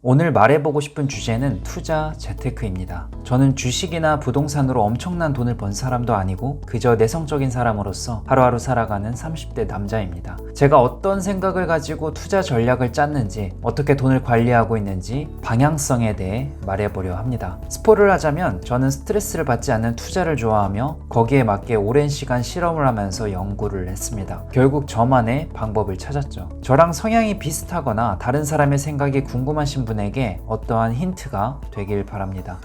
오늘 말해보고 싶은 주제는 투자 재테크입니다. 저는 주식이나 부동산으로 엄청난 돈을 번 사람도 아니고 그저 내성적인 사람으로서 하루하루 살아가는 30대 남자입니다. 제가 어떤 생각을 가지고 투자 전략을 짰는지, 어떻게 돈을 관리하고 있는지 방향성에 대해 말해보려 합니다. 스포를 하자면 저는 스트레스를 받지 않는 투자를 좋아하며 거기에 맞게 오랜 시간 실험을 하면서 연구를 했습니다. 결국 저만의 방법을 찾았죠. 저랑 성향이 비슷하거나 다른 사람의 생각이 궁금하신 분에게 어떠한 힌트가 되길 바랍니다.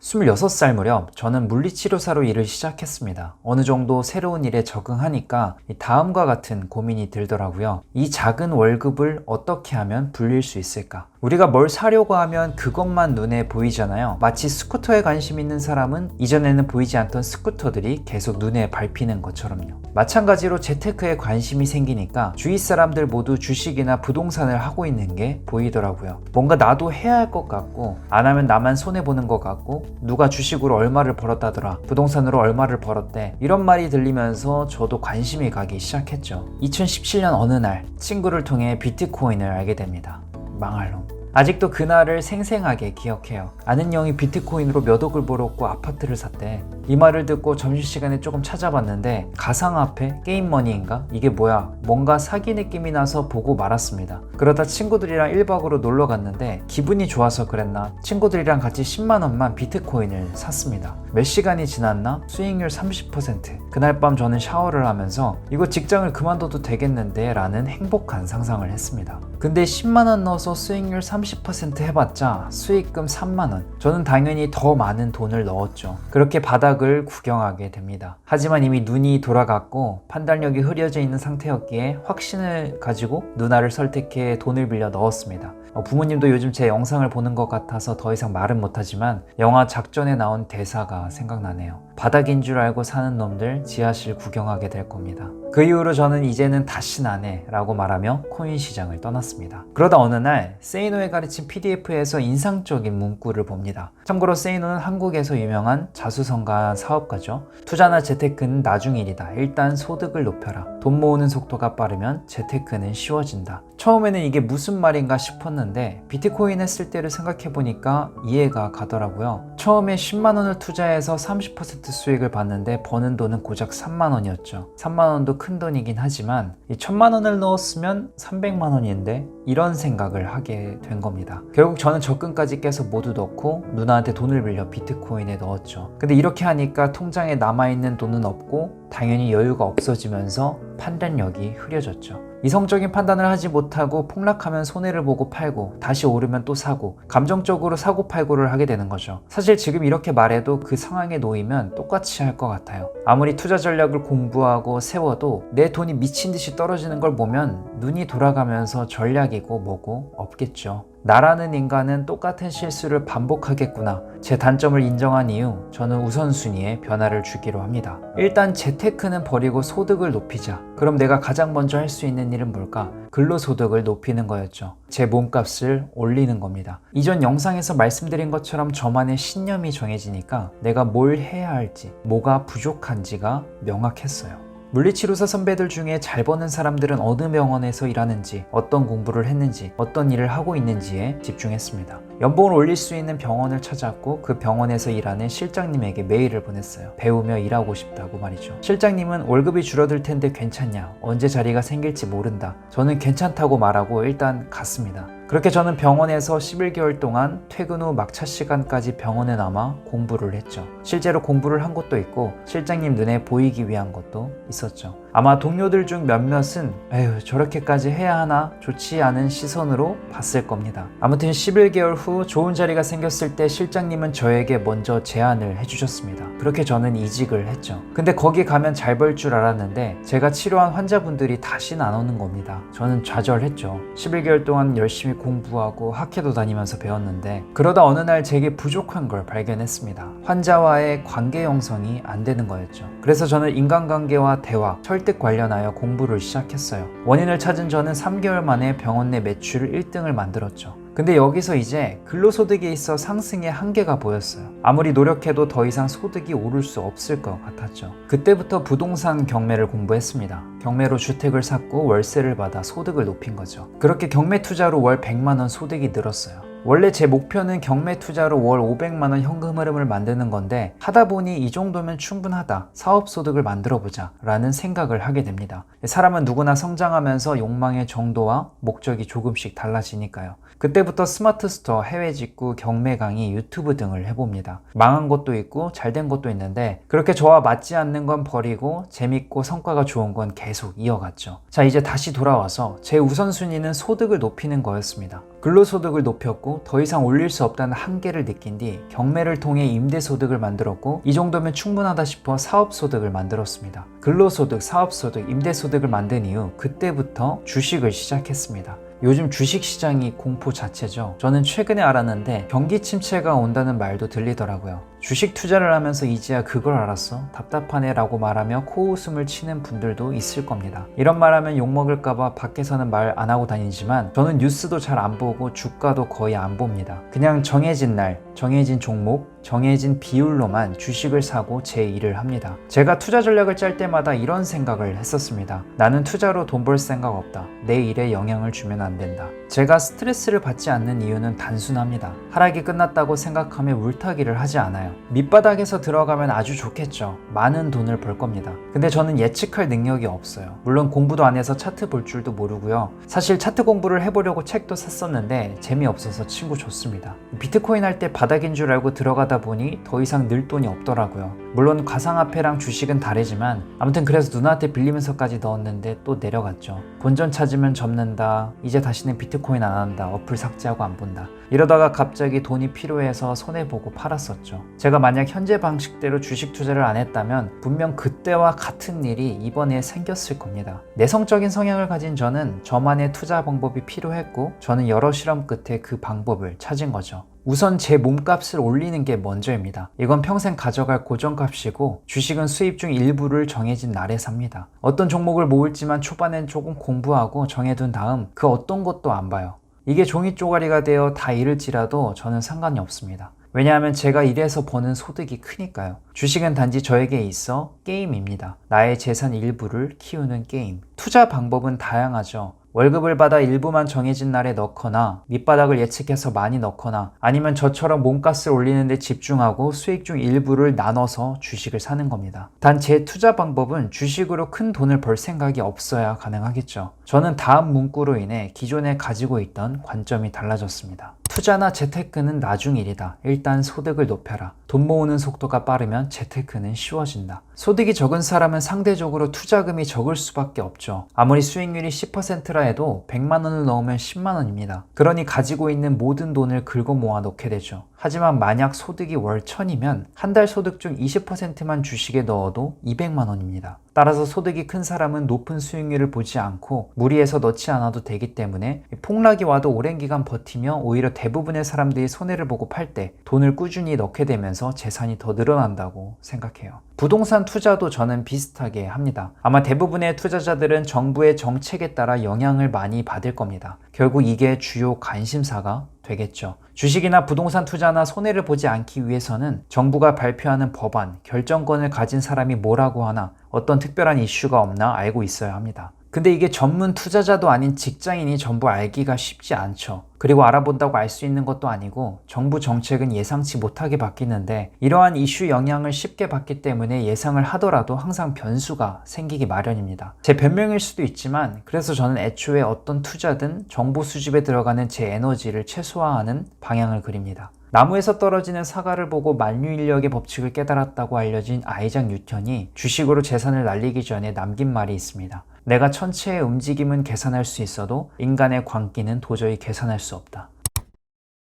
26살 무렵 저는 물리치료사로 일을 시작했습니다. 어느 정도 새로운 일에 적응하니까 다음과 같은 고민이 들더라고요. 이 작은 월급을 어떻게 하면 불릴 수 있을까? 우리가 뭘 사려고 하면 그것만 눈에 보이잖아요. 마치 스쿠터에 관심 있는 사람은 이전에는 보이지 않던 스쿠터들이 계속 눈에 밟히는 것처럼요. 마찬가지로 재테크에 관심이 생기니까 주위 사람들 모두 주식이나 부동산을 하고 있는 게 보이더라고요. 뭔가 나도 해야 할 것 같고, 안 하면 나만 손해보는 것 같고, 누가 주식으로 얼마를 벌었다더라, 부동산으로 얼마를 벌었대, 이런 말이 들리면서 저도 관심이 가기 시작했죠. 2017년 어느 날 친구를 통해 비트코인을 알게 됩니다. 망할 놈. 아직도 그날을 생생하게 기억해요. 아는 형이 비트코인으로 몇 억을 벌었고 아파트를 샀대. 이 말을 듣고 점심시간에 조금 찾아봤는데 가상화폐? 게임머니인가? 이게 뭐야? 뭔가 사기 느낌이 나서 보고 말았습니다. 그러다 친구들이랑 1박으로 놀러 갔는데 기분이 좋아서 그랬나? 친구들이랑 같이 10만원만 비트코인을 샀습니다. 몇 시간이 지났나? 수익률 30%. 그날 밤 저는 샤워를 하면서 이거 직장을 그만둬도 되겠는데 라는 행복한 상상을 했습니다. 근데 10만원 넣어서 수익률 30% 해봤자 수익금 3만원. 저는 당연히 더 많은 돈을 넣었죠. 그렇게 바닥을 구경하게 됩니다. 하지만 이미 눈이 돌아갔고 판단력이 흐려져 있는 상태였기에 확신을 가지고 누나를 설득해 돈을 빌려 넣었습니다. 부모님도 요즘 제 영상을 보는 것 같아서 더 이상 말은 못하지만 영화 작전에 나온 대사가 생각나네요. 바닥인 줄 알고 사는 놈들 지하실 구경하게 될 겁니다. 그 이후로 저는 이제는 다신 안 해 라고 말하며 코인 시장을 떠났습니다. 그러다 어느 날 세이노에 가르친 PDF에서 인상적인 문구를 봅니다. 참고로 세이노는 한국에서 유명한 자수성가한 사업가죠. 투자나 재테크는 나중 일이다. 일단 소득을 높여라. 돈 모으는 속도가 빠르면 재테크는 쉬워진다. 처음에는 이게 무슨 말인가 싶었는데 비트코인 했을 때를 생각해보니까 이해가 가더라고요. 처음에 10만원을 투자해서 30% 수익을 봤는데 버는 돈은 고작 3만원이었죠. 3만원도 큰 돈이긴 하지만 1000만원을 넣었으면 300만원인데 이런 생각을 하게 된 겁니다. 결국 저는 적금까지 깨서 모두 넣고 누나한테 돈을 빌려 비트코인에 넣었죠. 근데 이렇게 하니까 통장에 남아있는 돈은 없고 당연히 여유가 없어지면서 판단력이 흐려졌죠. 이성적인 판단을 하지 못하고 폭락하면 손해를 보고 팔고 다시 오르면 또 사고 감정적으로 사고 팔고를 하게 되는 거죠. 사실 지금 이렇게 말해도 그 상황에 놓이면 똑같이 할 것 같아요. 아무리 투자 전략을 공부하고 세워도 내 돈이 미친 듯이 떨어지는 걸 보면 눈이 돌아가면서 전략이고 뭐고 없겠죠. 나라는 인간은 똑같은 실수를 반복하겠구나. 제 단점을 인정한 이후 저는 우선순위에 변화를 주기로 합니다. 일단 재테크는 버리고 소득을 높이자. 그럼 내가 가장 먼저 할 수 있는 일은 뭘까? 근로소득을 높이는 거였죠. 제 몸값을 올리는 겁니다. 이전 영상에서 말씀드린 것처럼 저만의 신념이 정해지니까 내가 뭘 해야 할지, 뭐가 부족한지가 명확했어요. 물리치료사 선배들 중에 잘 버는 사람들은 어느 병원에서 일하는지, 어떤 공부를 했는지, 어떤 일을 하고 있는지에 집중했습니다. 연봉을 올릴 수 있는 병원을 찾았고 그 병원에서 일하는 실장님에게 메일을 보냈어요. 배우며 일하고 싶다고 말이죠. 실장님은 월급이 줄어들 텐데 괜찮냐? 언제 자리가 생길지 모른다. 저는 괜찮다고 말하고 일단 갔습니다. 그렇게 저는 병원에서 11개월 동안 퇴근 후 막차 시간까지 병원에 남아 공부를 했죠. 실제로 공부를 한 것도 있고 실장님 눈에 보이기 위한 것도 있었죠. 아마 동료들 중 몇몇은 에휴 저렇게까지 해야 하나 좋지 않은 시선으로 봤을 겁니다. 아무튼 11개월 후 좋은 자리가 생겼을 때 실장님은 저에게 먼저 제안을 해주셨습니다. 그렇게 저는 이직을 했죠. 근데 거기 가면 잘 벌 줄 알았는데 제가 치료한 환자분들이 다시는 안 오는 겁니다. 저는 좌절했죠. 11개월 동안 열심히 공부하고 학회도 다니면서 배웠는데 그러다 어느 날 제게 부족한 걸 발견했습니다. 환자와의 관계 형성이 안 되는 거였죠. 그래서 저는 인간관계와 대화, 설득 관련하여 공부를 시작했어요. 원인을 찾은 저는 3개월 만에 병원 내 매출 1등을 만들었죠. 근데 여기서 이제 근로소득에 있어 상승의 한계가 보였어요. 아무리 노력해도 더 이상 소득이 오를 수 없을 것 같았죠. 그때부터 부동산 경매를 공부했습니다. 경매로 주택을 샀고 월세를 받아 소득을 높인 거죠. 그렇게 경매 투자로 월 100만 원 소득이 늘었어요. 원래 제 목표는 경매 투자로 월 500만 원 현금 흐름을 만드는 건데 하다 보니 이 정도면 충분하다. 사업 소득을 만들어 보자 라는 생각을 하게 됩니다. 사람은 누구나 성장하면서 욕망의 정도와 목적이 조금씩 달라지니까요. 그때부터 스마트 스토어, 해외 직구, 경매 강의, 유튜브 등을 해봅니다. 망한 것도 있고 잘된 것도 있는데 그렇게 저와 맞지 않는 건 버리고 재밌고 성과가 좋은 건 계속 이어갔죠. 자, 이제 다시 돌아와서 제 우선순위는 소득을 높이는 거였습니다. 근로소득을 높였고 더 이상 올릴 수 없다는 한계를 느낀 뒤 경매를 통해 임대소득을 만들었고 이 정도면 충분하다 싶어 사업소득을 만들었습니다. 근로소득, 사업소득, 임대소득을 만든 이후 그때부터 주식을 시작했습니다. 요즘 주식시장이 공포 자체죠. 저는 최근에 알았는데 경기 침체가 온다는 말도 들리더라고요. 주식 투자를 하면서 이제야 그걸 알았어? 답답하네 라고 말하며 코웃음을 치는 분들도 있을 겁니다. 이런 말하면 욕먹을까봐 밖에서는 말 안 하고 다니지만 저는 뉴스도 잘 안 보고 주가도 거의 안 봅니다. 그냥 정해진 날, 정해진 종목, 정해진 비율로만 주식을 사고 제 일을 합니다. 제가 투자 전략을 짤 때마다 이런 생각을 했었습니다. 나는 투자로 돈 벌 생각 없다. 내 일에 영향을 주면 안 된다. 제가 스트레스를 받지 않는 이유는 단순합니다. 하락이 끝났다고 생각하며 물타기를 하지 않아요. 밑바닥에서 들어가면 아주 좋겠죠. 많은 돈을 벌 겁니다. 근데 저는 예측할 능력이 없어요. 물론 공부도 안 해서 차트 볼 줄도 모르고요. 사실 차트 공부를 해보려고 책도 샀었는데 재미없어서 친구 줬습니다. 비트코인 할 때 바닥인 줄 알고 들어가다 보니 더 이상 늘 돈이 없더라고요. 물론 가상화폐랑 주식은 다르지만 아무튼 그래서 누나한테 빌리면서까지 넣었는데 또 내려갔죠. 본전 찾으면 접는다. 이제 다시는 비트코인 안 한다. 어플 삭제하고 안 본다. 이러다가 갑자기 돈이 필요해서 손해보고 팔았었죠. 제가 만약 현재 방식대로 주식 투자를 안 했다면 분명 그때와 같은 일이 이번에 생겼을 겁니다. 내성적인 성향을 가진 저만의 투자 방법이 필요했고 저는 여러 실험 끝에 그 방법을 찾은 거죠. 우선 제 몸값을 올리는 게 먼저입니다. 이건 평생 가져갈 고정값이고 주식은 수입 중 일부를 정해진 날에 삽니다. 어떤 종목을 모을지만 초반엔 조금 공부하고 정해둔 다음 그 어떤 것도 안 봐요. 이게 종이 쪼가리가 되어 다 잃을지라도 저는 상관이 없습니다. 왜냐하면 제가 일해서 버는 소득이 크니까요. 주식은 단지 저에게 있어 게임입니다. 나의 재산 일부를 키우는 게임. 투자 방법은 다양하죠. 월급을 받아 일부만 정해진 날에 넣거나 밑바닥을 예측해서 많이 넣거나 아니면 저처럼 몸값을 올리는 데 집중하고 수익 중 일부를 나눠서 주식을 사는 겁니다. 단 제 투자 방법은 주식으로 큰 돈을 벌 생각이 없어야 가능하겠죠. 저는 다음 문구로 인해 기존에 가지고 있던 관점이 달라졌습니다. 투자나 재테크는 나중 일이다. 일단 소득을 높여라. 돈 모으는 속도가 빠르면 재테크는 쉬워진다. 소득이 적은 사람은 상대적으로 투자금이 적을 수밖에 없죠. 아무리 수익률이 10%라 해도 100만 원을 넣으면 10만 원입니다. 그러니 가지고 있는 모든 돈을 긁어 모아 놓게 되죠. 하지만 만약 소득이 월 1000이면 한 달 소득 중 20%만 주식에 넣어도 200만 원입니다. 따라서 소득이 큰 사람은 높은 수익률을 보지 않고 무리해서 넣지 않아도 되기 때문에 폭락이 와도 오랜 기간 버티며 오히려 대부분의 사람들이 손해를 보고 팔 때 돈을 꾸준히 넣게 되면서 재산이 더 늘어난다고 생각해요. 부동산 투자도 저는 비슷하게 합니다. 아마 대부분의 투자자들은 정부의 정책에 따라 영향을 많이 받을 겁니다. 결국 이게 주요 관심사가 되겠죠. 주식이나 부동산 투자나 손해를 보지 않기 위해서는 정부가 발표하는 법안, 결정권을 가진 사람이 뭐라고 하나 어떤 특별한 이슈가 없나 알고 있어야 합니다. 근데 이게 전문 투자자도 아닌 직장인이 전부 알기가 쉽지 않죠. 그리고 알아본다고 알 수 있는 것도 아니고 정부 정책은 예상치 못하게 바뀌는데 이러한 이슈 영향을 쉽게 받기 때문에 예상을 하더라도 항상 변수가 생기기 마련입니다. 제 변명일 수도 있지만 그래서 저는 애초에 어떤 투자든 정보 수집에 들어가는 제 에너지를 최소화하는 방향을 그립니다. 나무에서 떨어지는 사과를 보고 만유인력의 법칙을 깨달았다고 알려진 아이작 뉴턴이 주식으로 재산을 날리기 전에 남긴 말이 있습니다. 내가 천체의 움직임은 계산할 수 있어도 인간의 광기는 도저히 계산할 수 없다.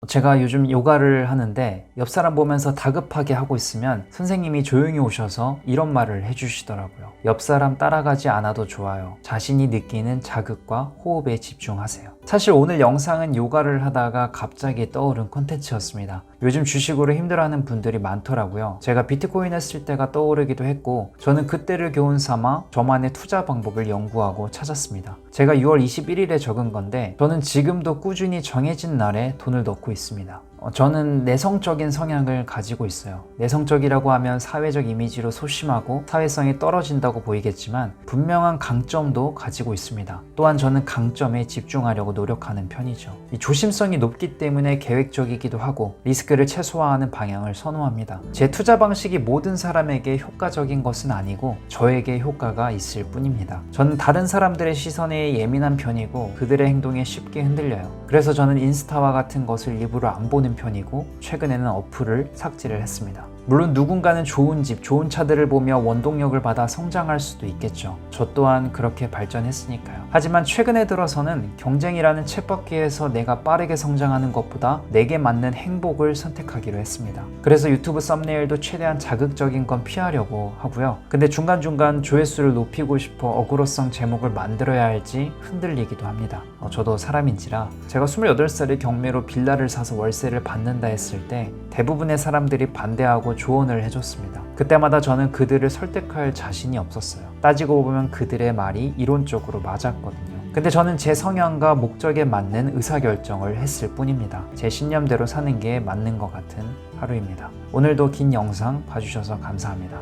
제가 요즘 요가를 하는데 옆 사람 보면서 다급하게 하고 있으면 선생님이 조용히 오셔서 이런 말을 해주시더라고요. 옆 사람 따라가지 않아도 좋아요. 자신이 느끼는 자극과 호흡에 집중하세요. 사실 오늘 영상은 요가를 하다가 갑자기 떠오른 콘텐츠였습니다. 요즘 주식으로 힘들어하는 분들이 많더라고요. 제가 비트코인 했을 때가 떠오르기도 했고 저는 그때를 교훈 삼아 저만의 투자 방법을 연구하고 찾았습니다. 제가 6월 21일에 적은 건데 저는 지금도 꾸준히 정해진 날에 돈을 넣고 있습니다. 저는 내성적인 성향을 가지고 있어요. 내성적이라고 하면 사회적 이미지로 소심하고 사회성이 떨어진다고 보이겠지만 분명한 강점도 가지고 있습니다. 또한 저는 강점에 집중하려고 노력하는 편이죠. 이 조심성이 높기 때문에 계획적이기도 하고 리스크를 최소화하는 방향을 선호합니다. 제 투자 방식이 모든 사람에게 효과적인 것은 아니고 저에게 효과가 있을 뿐입니다. 저는 다른 사람들의 시선에 예민한 편이고 그들의 행동에 쉽게 흔들려요. 그래서 저는 인스타와 같은 것을 일부러 안 보는 편이고 최근에는 어플을 삭제를 했습니다. 물론 누군가는 좋은 집, 좋은 차들을 보며 원동력을 받아 성장할 수도 있겠죠. 저 또한 그렇게 발전했으니까요. 하지만 최근에 들어서는 경쟁이라는 쳇바퀴에서 내가 빠르게 성장하는 것보다 내게 맞는 행복을 선택하기로 했습니다. 그래서 유튜브 썸네일도 최대한 자극적인 건 피하려고 하고요. 근데 중간중간 조회수를 높이고 싶어 어그로성 제목을 만들어야 할지 흔들리기도 합니다. 저도 사람인지라 제가 28살에 경매로 빌라를 사서 월세를 받는다 했을 때 대부분의 사람들이 반대하고 조언을 해줬습니다. 그때마다 저는 그들을 설득할 자신이 없었어요. 따지고 보면 그들의 말이 이론적으로 맞았거든요. 근데 저는 제 성향과 목적에 맞는 의사결정을 했을 뿐입니다. 제 신념대로 사는 게 맞는 것 같은 하루입니다. 오늘도 긴 영상 봐주셔서 감사합니다.